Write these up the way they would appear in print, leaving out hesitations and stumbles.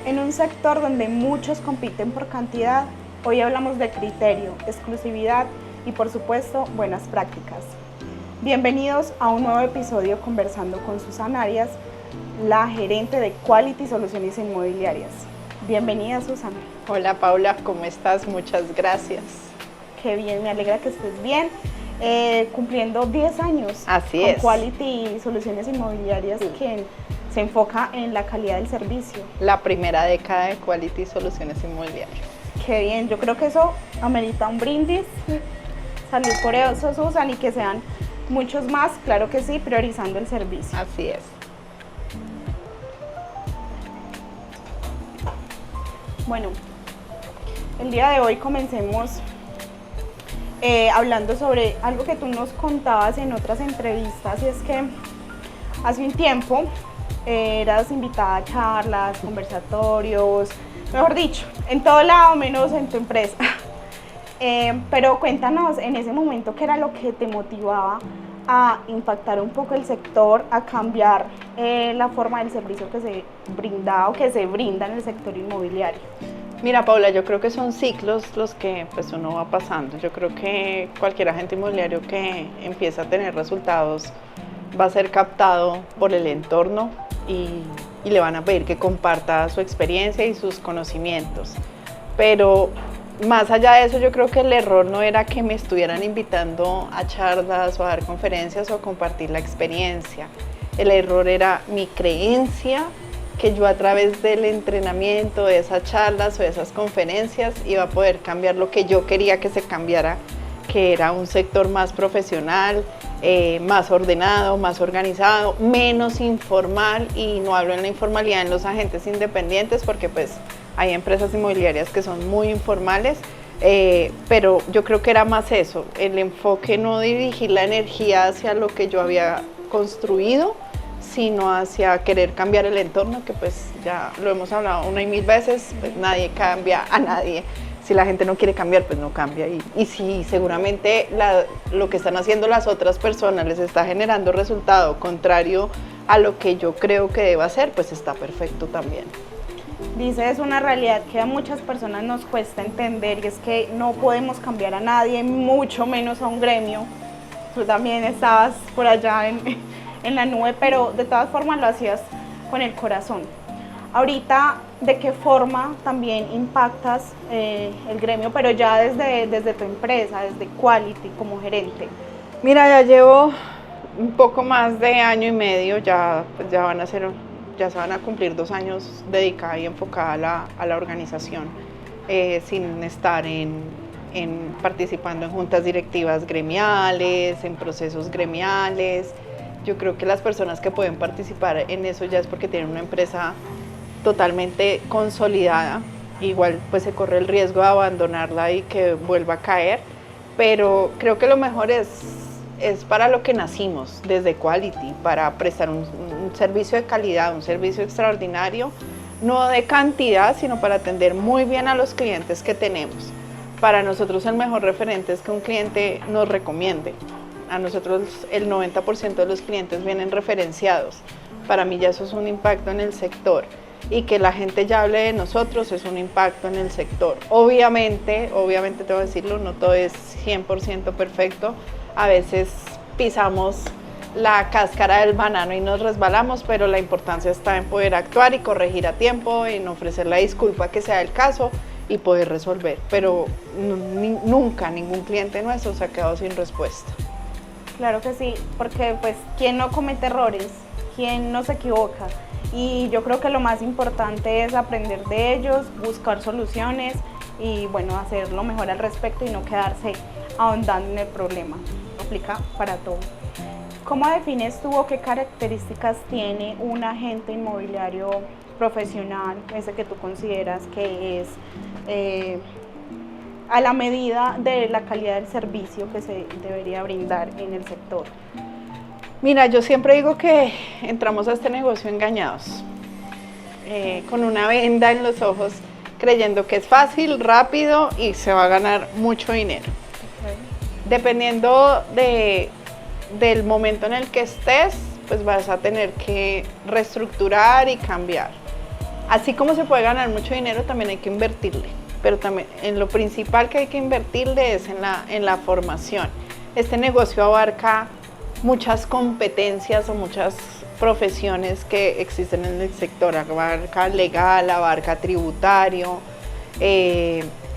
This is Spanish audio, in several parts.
En un sector donde muchos compiten por cantidad, hoy hablamos de criterio, exclusividad y, por supuesto, buenas prácticas. Bienvenidos a un nuevo episodio conversando con Susana Arias, la gerente de Quality Soluciones Inmobiliarias. Bienvenida, Susana. Hola Paula, ¿cómo estás? Muchas gracias. Qué bien, me alegra que estés bien. Cumpliendo 10 años Así con es. Quality Soluciones Inmobiliarias, Sí. que se enfoca en la calidad del servicio. La primera década de Quality Soluciones Inmobiliarias. Qué bien, yo creo que eso amerita un brindis. Salud por eso, Susan, y que sean muchos más, claro que sí, priorizando el servicio. Así es. Bueno, el día de hoy comencemos hablando sobre algo que tú nos contabas en otras entrevistas, y es que hace un tiempo eras invitada a charlas, conversatorios, mejor dicho, en todo lado menos en tu empresa. Pero cuéntanos en ese momento qué era lo que te motivaba a impactar un poco el sector, a cambiar la forma del servicio que se brinda o que se brinda en el sector inmobiliario. Mira Paula, yo creo que son ciclos los que pues, uno va pasando. Yo creo que cualquier agente inmobiliario que empieza a tener resultados va a ser captado por el entorno y le van a pedir que comparta su experiencia y sus conocimientos. Pero más allá de eso, yo creo que el error no era que me estuvieran invitando a charlas o a dar conferencias o a compartir la experiencia. El error era mi creencia que yo a través del entrenamiento, de esas charlas o de esas conferencias iba a poder cambiar lo que yo quería que se cambiara, que era un sector más profesional, más ordenado, más organizado, menos informal, y no hablo en la informalidad en los agentes independientes porque pues hay empresas inmobiliarias que son muy informales, pero yo creo que era más eso, el enfoque, no dirigir la energía hacia lo que yo había construido, sino hacia querer cambiar el entorno, que pues ya lo hemos hablado una y mil veces, pues nadie cambia a nadie. Si la gente no quiere cambiar, pues no cambia. Y si seguramente lo que están haciendo las otras personas les está generando resultado contrario a lo que yo creo que debe hacer, pues está perfecto también. Dice, es una realidad que a muchas personas nos cuesta entender, y es que no podemos cambiar a nadie, mucho menos a un gremio. Tú también estabas por allá en la nube, pero de todas formas lo hacías con el corazón. Ahorita, ¿de qué forma también impactas el gremio, pero ya desde tu empresa, desde Quality como gerente? Mira, ya llevo un poco más de año y medio, pues ya se van a cumplir 2 años dedicada y enfocada a la organización, sin estar participando en juntas directivas gremiales, en procesos gremiales. Yo creo que las personas que pueden participar en eso ya es porque tienen una empresa totalmente consolidada. Igual pues se corre el riesgo de abandonarla y que vuelva a caer, pero creo que lo mejor es para lo que nacimos desde Quality, para prestar un servicio de calidad, un servicio extraordinario, no de cantidad, sino para atender muy bien a los clientes que tenemos. Para nosotros el mejor referente es que un cliente nos recomiende. A nosotros el 90% de los clientes vienen referenciados. Para mí ya eso es un impacto en el sector, y que la gente ya hable de nosotros es un impacto en el sector. Obviamente tengo que decirlo, no todo es 100% perfecto. A veces pisamos la cáscara del banano y nos resbalamos, pero la importancia está en poder actuar y corregir a tiempo, en ofrecer la disculpa que sea el caso y poder resolver. Pero nunca ningún cliente nuestro se ha quedado sin respuesta. Claro que sí, porque pues ¿quién no comete errores? ¿Quién no se equivoca? Y yo creo que lo más importante es aprender de ellos, buscar soluciones y bueno, hacer lo mejor al respecto y no quedarse ahondando en el problema. Aplica para todo. ¿Cómo defines tú o qué características tiene un agente inmobiliario profesional, ese que tú consideras que es a la medida de la calidad del servicio que se debería brindar en el sector? Mira, yo siempre digo que entramos a este negocio engañados, con una venda en los ojos, creyendo que es fácil, rápido y se va a ganar mucho dinero. Okay. Dependiendo del momento en el que estés, pues vas a tener que reestructurar y cambiar. así como se puede ganar mucho dinero, también hay que invertirle, pero también en lo principal que hay que invertirle es en la formación. Este negocio abarca muchas competencias o muchas profesiones que existen en el sector, abarca legal, abarca tributario,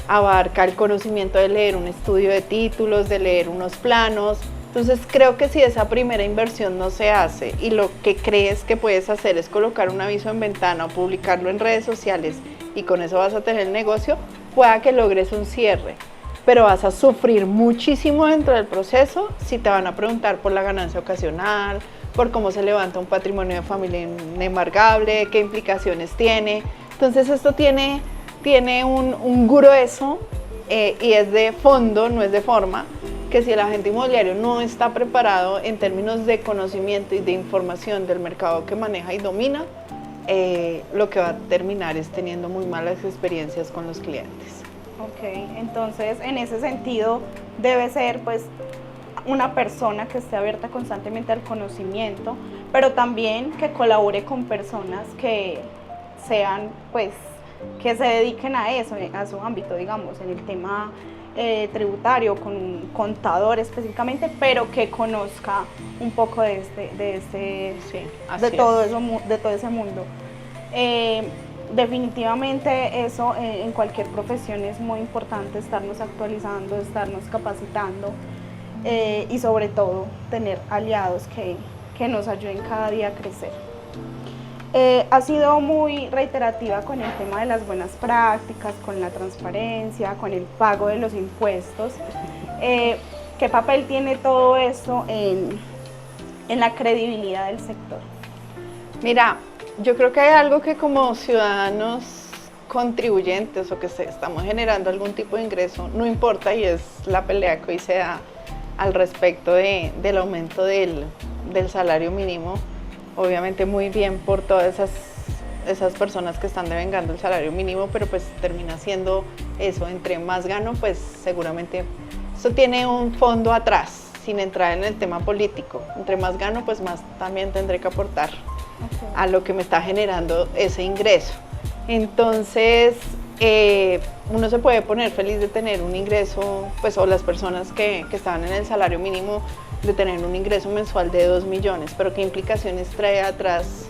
abarca el conocimiento de leer un estudio de títulos, de leer unos planos. Entonces creo que si esa primera inversión no se hace y lo que crees que puedes hacer es colocar un aviso en ventana o publicarlo en redes sociales y con eso vas a tener el negocio, pueda que logres un cierre, pero vas a sufrir muchísimo dentro del proceso si te van a preguntar por la ganancia ocasional, por cómo se levanta un patrimonio de familia inembargable, qué implicaciones tiene. Entonces esto tiene un grueso y es de fondo, no es de forma, que si el agente inmobiliario no está preparado en términos de conocimiento y de información del mercado que maneja y domina, lo que va a terminar es teniendo muy malas experiencias con los clientes. Ok, entonces en ese sentido debe ser pues una persona que esté abierta constantemente al conocimiento, pero también que colabore con personas que sean pues que se dediquen a eso, a su ámbito, digamos, en el tema tributario, con un contador específicamente, pero que conozca un poco de todo ese mundo. Definitivamente eso en cualquier profesión es muy importante, estarnos actualizando, estarnos capacitando y sobre todo tener aliados que nos ayuden cada día a crecer. Ha sido muy reiterativa con el tema de las buenas prácticas, con la transparencia, con el pago de los impuestos. ¿Qué papel tiene todo esto en la credibilidad del sector? Mira, yo creo que hay algo que como ciudadanos contribuyentes o que estamos generando algún tipo de ingreso, no importa, y es la pelea que hoy se da al respecto del aumento del salario mínimo. Obviamente muy bien por todas esas personas que están devengando el salario mínimo, pero pues termina siendo eso, entre más gano, pues seguramente eso tiene un fondo atrás, sin entrar en el tema político. Entre más gano, pues más también tendré que aportar a lo que me está generando ese ingreso. Entonces, uno se puede poner feliz de tener un ingreso, pues, o las personas que estaban en el salario mínimo, de tener un ingreso mensual de 2 millones, pero qué implicaciones trae atrás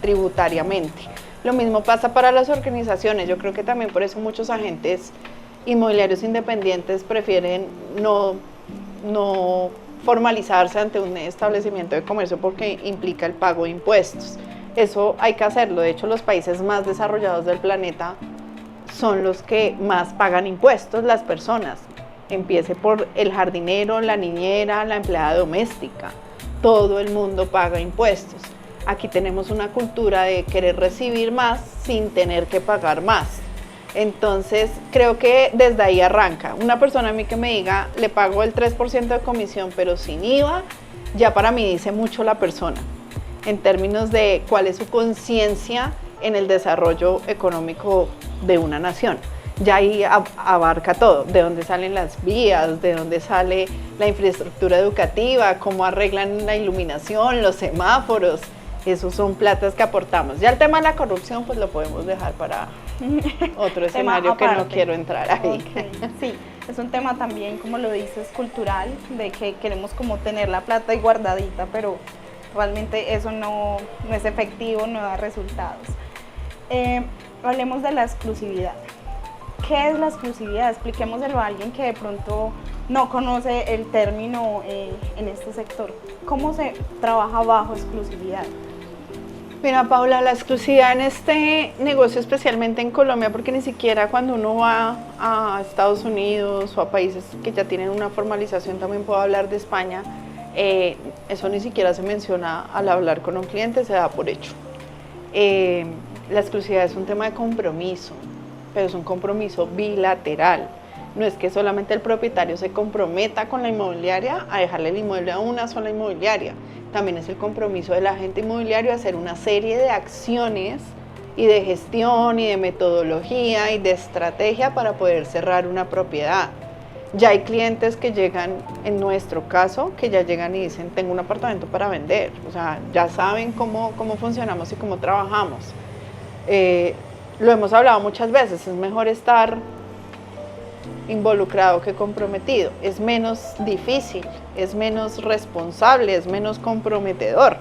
tributariamente. Lo mismo pasa para las organizaciones. Yo creo que también por eso muchos agentes inmobiliarios independientes prefieren no formalizarse ante un establecimiento de comercio porque implica el pago de impuestos. Eso hay que hacerlo. De hecho, los países más desarrollados del planeta son los que más pagan impuestos, las personas. Empiece por el jardinero, la niñera, la empleada doméstica. Todo el mundo paga impuestos. Aquí tenemos una cultura de querer recibir más sin tener que pagar más. Entonces, creo que desde ahí arranca. Una persona a mí que me diga, le pago el 3% de comisión, pero sin IVA, ya para mí dice mucho la persona, en términos de cuál es su conciencia en el desarrollo económico de una nación. Ya ahí abarca todo, de dónde salen las vías, de dónde sale la infraestructura educativa, cómo arreglan la iluminación, los semáforos. Esos son platas que aportamos. Ya el tema de la corrupción pues lo podemos dejar para otro escenario que no quiero entrar ahí. Okay. Sí, es un tema también, como lo dices, cultural, de que queremos como tener la plata ahí guardadita, pero realmente eso no es efectivo, no da resultados. Hablemos de la exclusividad. ¿Qué es la exclusividad? Expliquémoselo a alguien que de pronto no conoce el término en este sector. ¿Cómo se trabaja bajo exclusividad? Mira, Paula, la exclusividad en este negocio, especialmente en Colombia, porque ni siquiera cuando uno va a Estados Unidos o a países que ya tienen una formalización, también puedo hablar de España, eso ni siquiera se menciona al hablar con un cliente, se da por hecho. La exclusividad es un tema de compromiso, pero es un compromiso bilateral. No es que solamente el propietario se comprometa con la inmobiliaria a dejarle el inmueble a una sola inmobiliaria. También es el compromiso del agente inmobiliario a hacer una serie de acciones y de gestión y de metodología y de estrategia para poder cerrar una propiedad. Ya hay clientes que llegan, en nuestro caso, que ya llegan y dicen, tengo un apartamento para vender. O sea, ya saben cómo funcionamos y cómo trabajamos. Lo hemos hablado muchas veces, es mejor estar involucrado que comprometido, es menos difícil, es menos responsable, es menos comprometedor.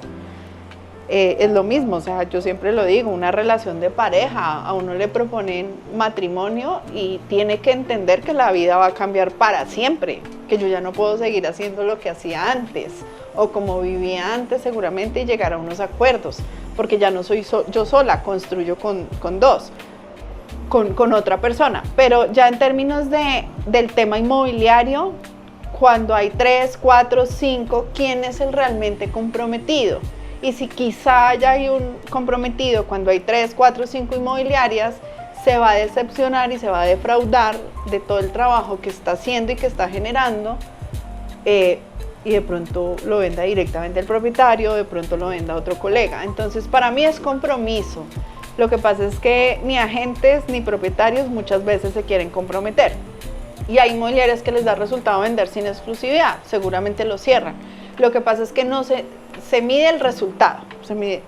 Es lo mismo, o sea, yo siempre lo digo, una relación de pareja, a uno le proponen matrimonio y tiene que entender que la vida va a cambiar para siempre, que yo ya no puedo seguir haciendo lo que hacía antes o como vivía antes seguramente, y llegar a unos acuerdos, porque ya no soy yo sola, construyo con dos, con otra persona. Pero ya en términos del tema inmobiliario, cuando hay 3, 4, 5, ¿quién es el realmente comprometido? Y si quizá ya hay un comprometido cuando hay 3, 4, 5 inmobiliarias, se va a decepcionar y se va a defraudar de todo el trabajo que está haciendo y que está generando, y de pronto lo venda directamente el propietario, de pronto lo venda otro colega. Entonces para mí es compromiso. Lo que pasa es que ni agentes ni propietarios muchas veces se quieren comprometer. Y hay inmobiliarias que les da resultado vender sin exclusividad, seguramente lo cierran. Lo que pasa es que no se mide el resultado,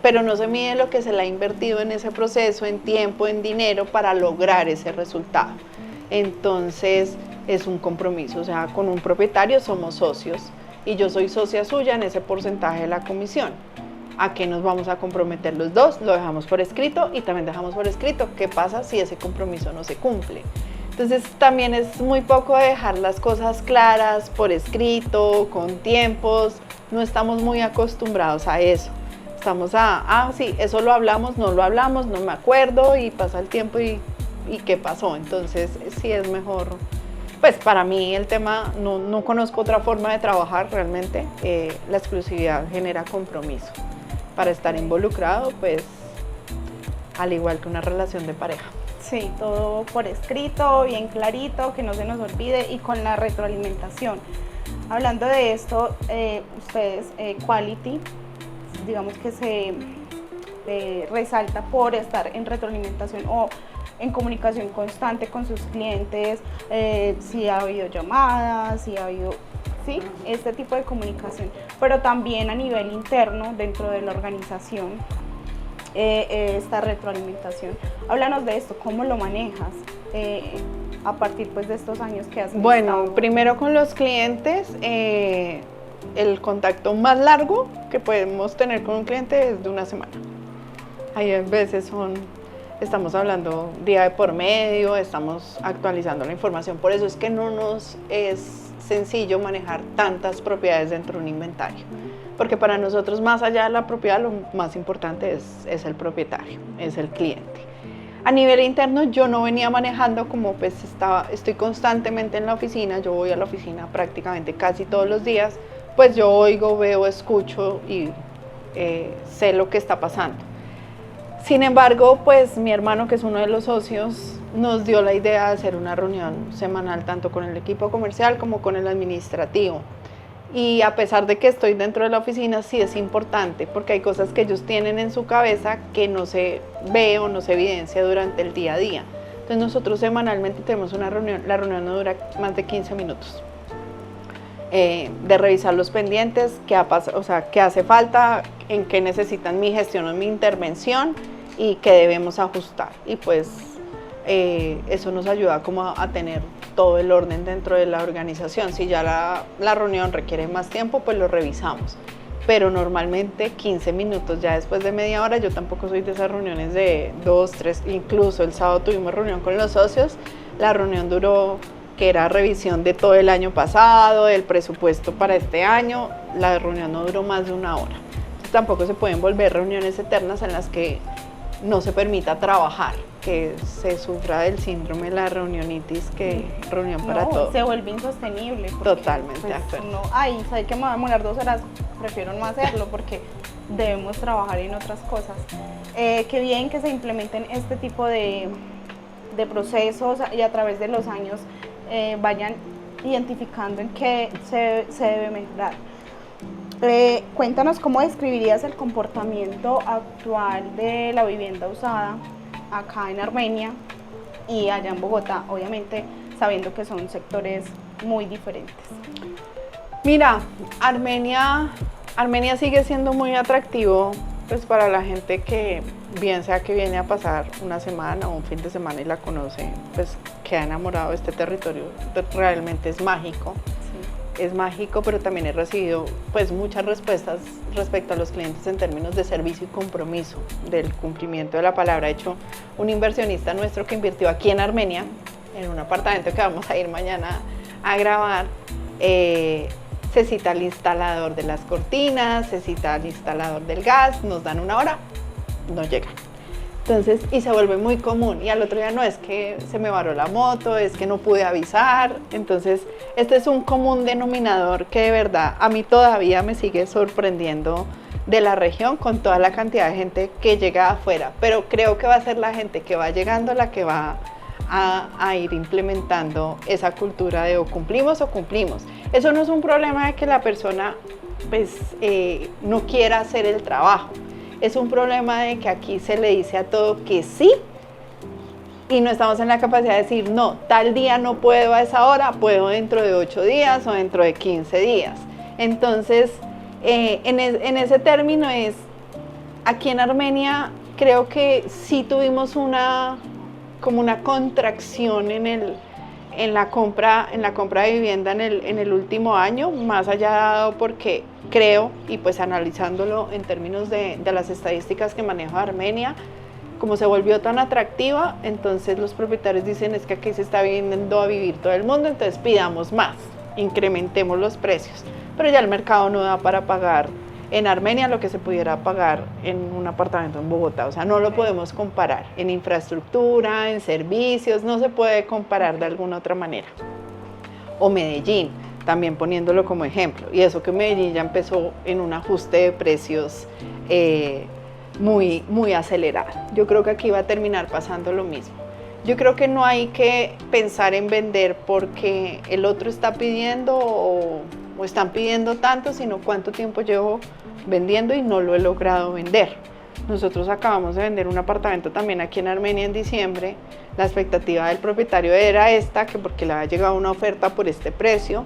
pero no se mide lo que se le ha invertido en ese proceso, en tiempo, en dinero, para lograr ese resultado. Entonces es un compromiso, o sea, con un propietario somos socios y yo soy socia suya en ese porcentaje de la comisión. ¿A qué nos vamos a comprometer los dos? Lo dejamos por escrito y también dejamos por escrito qué pasa si ese compromiso no se cumple. Entonces también es muy poco dejar las cosas claras por escrito, con tiempos. No estamos muy acostumbrados a eso. Estamos sí, eso lo hablamos, no lo hablamos, no me acuerdo, y pasa el tiempo y ¿qué pasó? Entonces sí es mejor, pues para mí el tema, no conozco otra forma de trabajar realmente. La exclusividad genera compromiso. Para estar involucrado, pues al igual que una relación de pareja. Sí, todo por escrito, bien clarito, que no se nos olvide, y con la retroalimentación. Hablando de esto, ustedes, Quality, digamos que se resalta por estar en retroalimentación o en comunicación constante con sus clientes, si ha habido llamadas, si ha habido, sí, este tipo de comunicación, pero también a nivel interno dentro de la organización, esta retroalimentación. Háblanos de esto, ¿cómo lo manejas a partir pues de estos años que has Bueno, estado? primero con los clientes, el contacto más largo que podemos tener con un cliente es de una semana. Hay veces estamos hablando día de por medio, estamos actualizando la información, por eso es que no nos es sencillo manejar tantas propiedades dentro de un inventario, porque para nosotros, más allá de la propiedad, lo más importante es el propietario, es el cliente. A nivel interno, yo no venía manejando, como pues estoy constantemente en la oficina, yo voy a la oficina prácticamente casi todos los días, pues yo oigo, veo, escucho y sé lo que está pasando. Sin embargo, pues mi hermano, que es uno de los socios, nos dio la idea de hacer una reunión semanal tanto con el equipo comercial como con el administrativo. Y a pesar de que estoy dentro de la oficina, sí es importante, porque hay cosas que ellos tienen en su cabeza que no se ve o no se evidencia durante el día a día. Entonces nosotros semanalmente tenemos una reunión, la reunión no dura más de 15 minutos, de revisar los pendientes, qué hace falta, en qué necesitan mi gestión o mi intervención y qué debemos ajustar. Y pues eso nos ayuda como a tener todo el orden dentro de la organización. Si ya la reunión requiere más tiempo, pues lo revisamos. Pero normalmente 15 minutos, ya después de media hora. Yo tampoco soy de esas reuniones de 2, 3, incluso el sábado tuvimos reunión con los socios. La reunión duró, que era revisión de todo el año pasado, del presupuesto para este año. La reunión no duró más de una hora. Entonces, tampoco se pueden volver reuniones eternas en las que no se permita trabajar, que se sufra del síndrome de la reunionitis, que reunión para todo. Se vuelve insostenible. Porque, totalmente de pues, acuerdo. ¿Sabes que me va a demorar 2 horas? Prefiero no hacerlo porque debemos trabajar en otras cosas. Qué bien que se implementen este tipo de procesos y a través de los años vayan identificando en qué se debe mejorar. Cuéntanos cómo describirías el comportamiento actual de la vivienda usada acá en Armenia y allá en Bogotá, obviamente sabiendo que son sectores muy diferentes. Mira, Armenia sigue siendo muy atractivo pues para la gente que bien sea que viene a pasar una semana o un fin de semana y la conoce, pues queda enamorado de este territorio, realmente es mágico. Es mágico, pero también he recibido pues muchas respuestas respecto a los clientes en términos de servicio y compromiso del cumplimiento de la palabra. De hecho, un inversionista nuestro que invirtió aquí en Armenia, en un apartamento que vamos a ir mañana a grabar, se cita al instalador de las cortinas, se cita al instalador del gas, nos dan una hora, no llegan. Entonces, y se vuelve muy común, y al otro día no, es que se me varó la moto, es que no pude avisar. Entonces, este es un común denominador que de verdad a mí todavía me sigue sorprendiendo de la región con toda la cantidad de gente que llega afuera, pero creo que va a ser la gente que va llegando la que va a ir implementando esa cultura de o cumplimos o cumplimos. Eso no es un problema de que la persona pues, no quiera hacer el trabajo. Es un problema de que aquí se le dice a todo que sí y no estamos en la capacidad de decir no, tal día no puedo a esa hora, puedo dentro de 8 días o dentro de 15 días. Entonces, en ese término es, aquí en Armenia creo que sí tuvimos como una contracción en la compra de vivienda en el último año, más allá dado porque creo, y pues analizándolo en términos de las estadísticas que maneja Armenia, como se volvió tan atractiva, entonces los propietarios dicen es que aquí se está viniendo a vivir todo el mundo, entonces pidamos más, incrementemos los precios, pero ya el mercado no da para pagar en Armenia lo que se pudiera pagar en un apartamento en Bogotá, o sea, no lo podemos comparar en infraestructura, en servicios, no se puede comparar de alguna otra manera. O Medellín, también poniéndolo como ejemplo, y eso que Medellín ya empezó en un ajuste de precios muy acelerado. Yo creo que aquí va a terminar pasando lo mismo. Yo creo que no hay que pensar en vender porque el otro está pidiendo o están pidiendo tanto, sino cuánto tiempo llevo vendiendo y no lo he logrado vender. Nosotros acabamos de vender un apartamento también aquí en Armenia en diciembre. La expectativa del propietario era esta, que porque le había llegado una oferta por este precio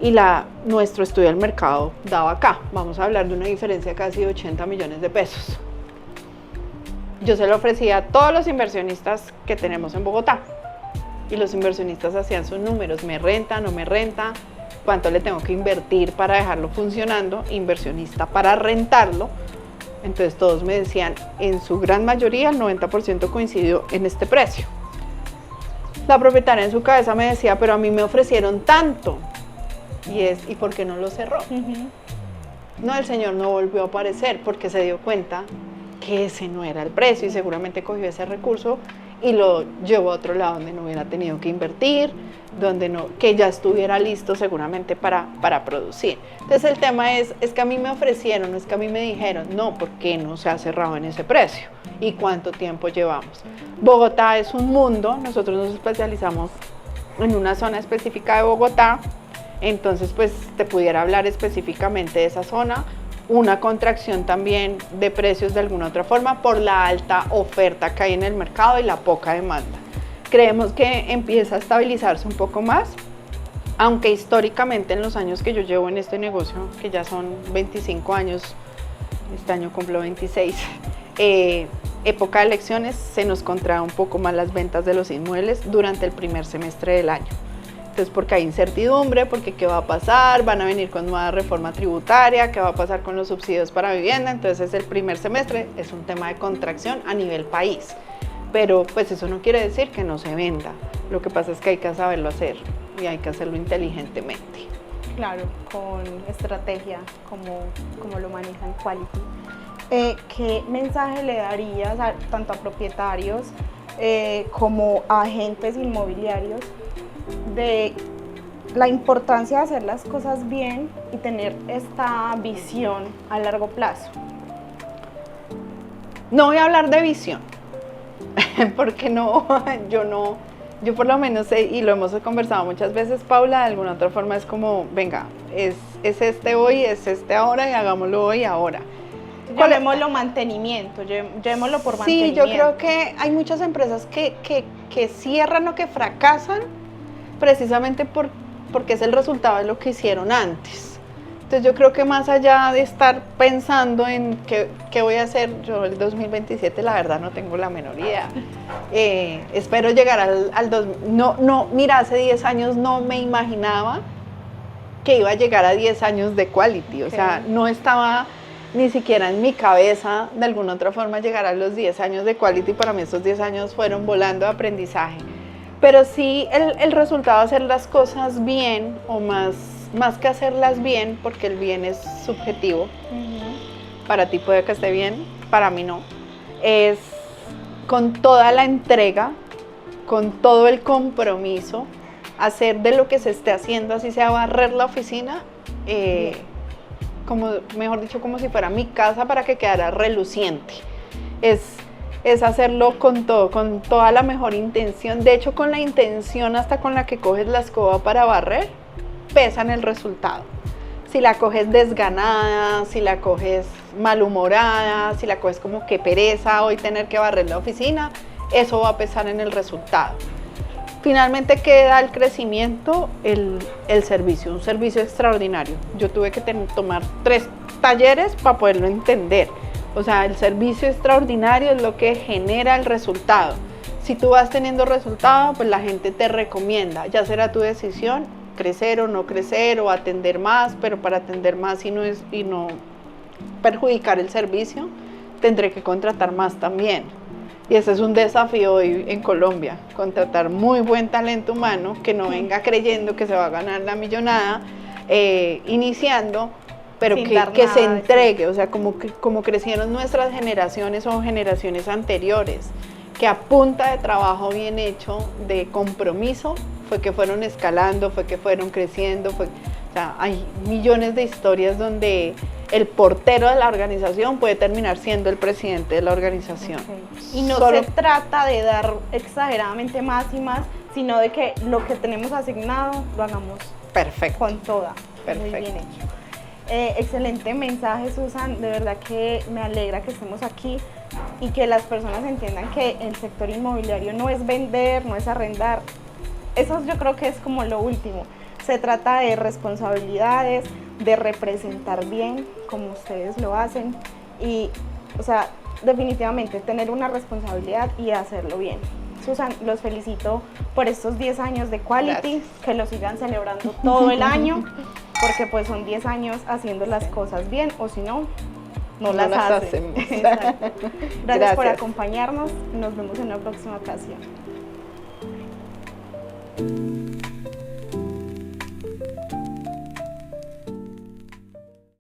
y nuestro estudio del mercado daba acá. Vamos a hablar de una diferencia casi de 80 millones de pesos. Yo se lo ofrecía a todos los inversionistas que tenemos en Bogotá y los inversionistas hacían sus números, me renta, no me renta, cuánto le tengo que invertir para dejarlo funcionando, inversionista para rentarlo. Entonces todos me decían, en su gran mayoría el 90% coincidió en este precio. La propietaria en su cabeza me decía, pero a mí me ofrecieron tanto. ¿Y por qué no lo cerró? No, el señor no volvió a aparecer porque se dio cuenta que ese no era el precio y seguramente cogió ese recurso y lo llevó a otro lado donde no hubiera tenido que invertir, que ya estuviera listo seguramente para producir. Entonces el tema es que a mí me ofrecieron, no es que a mí me dijeron, no, ¿por qué no se ha cerrado en ese precio? ¿Y cuánto tiempo llevamos? Bogotá es un mundo, nosotros nos especializamos en una zona específica de Bogotá, entonces pues te pudiera hablar específicamente de esa zona, una contracción también de precios de alguna otra forma por la alta oferta que hay en el mercado y la poca demanda. Creemos que empieza a estabilizarse un poco más, aunque históricamente en los años que yo llevo en este negocio, que ya son 25 años, este año cumplo 26, época de elecciones, se nos contrae un poco más las ventas de los inmuebles durante el primer semestre del año. Entonces, porque hay incertidumbre, porque qué va a pasar, van a venir con nueva reforma tributaria, qué va a pasar con los subsidios para vivienda. Entonces, el primer semestre es un tema de contracción a nivel país. Pero, pues, eso no quiere decir que no se venda. Lo que pasa es que hay que saberlo hacer y hay que hacerlo inteligentemente. Claro, con estrategia, como lo maneja en Quality. ¿Qué mensaje le darías tanto a propietarios como a agentes inmobiliarios de la importancia de hacer las cosas bien y tener esta visión a largo plazo? No voy a hablar de visión, porque yo por lo menos sé, y lo hemos conversado muchas veces, Paula, de alguna otra forma es como, venga, es este hoy, es este ahora y hagámoslo hoy ahora. Llamémoslo mantenimiento, llevémoslo por mantenimiento. Sí, yo creo que hay muchas empresas que cierran o que fracasan precisamente porque es el resultado de lo que hicieron antes. Entonces yo creo que más allá de estar pensando en qué voy a hacer, yo el 2027 la verdad no tengo la menor idea. Espero llegar mira, hace 10 años no me imaginaba que iba a llegar a 10 años de quality, o sea, no estaba ni siquiera en mi cabeza de alguna otra forma llegar a los 10 años de quality. Para mí estos 10 años fueron volando de aprendizaje, pero sí el resultado de hacer las cosas bien, o más que hacerlas bien, porque el bien es subjetivo, para ti puede que esté bien, para mí no, es con toda la entrega, con todo el compromiso, hacer de lo que se esté haciendo, así sea barrer la oficina, como, mejor dicho, como si fuera mi casa, para que quedara reluciente. Es hacerlo con todo, con toda la mejor intención. De hecho, con la intención hasta con la que coges la escoba para barrer, pesa en el resultado. Si la coges desganada, si la coges malhumorada, si la coges como que pereza hoy tener que barrer la oficina, eso va a pesar en el resultado. Finalmente queda el crecimiento, el servicio, un servicio extraordinario. Yo tuve que tomar 3 talleres para poderlo entender. O sea, el servicio extraordinario es lo que genera el resultado. Si tú vas teniendo resultado, pues la gente te recomienda. Ya será tu decisión crecer o no crecer, o atender más, pero para atender más y no perjudicar el servicio, tendré que contratar más también. Y ese es un desafío hoy en Colombia, contratar muy buen talento humano que no venga creyendo que se va a ganar la millonada iniciando, pero que se entregue, o sea, como crecieron nuestras generaciones o generaciones anteriores, que a punta de trabajo bien hecho, de compromiso, fue que fueron escalando, fue que fueron creciendo, o sea, hay millones de historias donde el portero de la organización puede terminar siendo el presidente de la organización. Okay. Y no se trata de dar exageradamente más y más, sino de que lo que tenemos asignado lo hagamos perfecto, con toda. Perfecto. Muy bien hecho. Excelente mensaje, Susan. De verdad que me alegra que estemos aquí y que las personas entiendan que el sector inmobiliario no es vender, no es arrendar. Eso yo creo que es como lo último. Se trata de responsabilidades, de representar bien como ustedes lo hacen y, o sea, definitivamente tener una responsabilidad y hacerlo bien. Susan, los felicito por estos 10 años de Quality. Gracias. Que lo sigan celebrando todo el año, porque pues son 10 años haciendo las cosas bien, o si no, no las hacen. Gracias por acompañarnos, nos vemos en una próxima ocasión.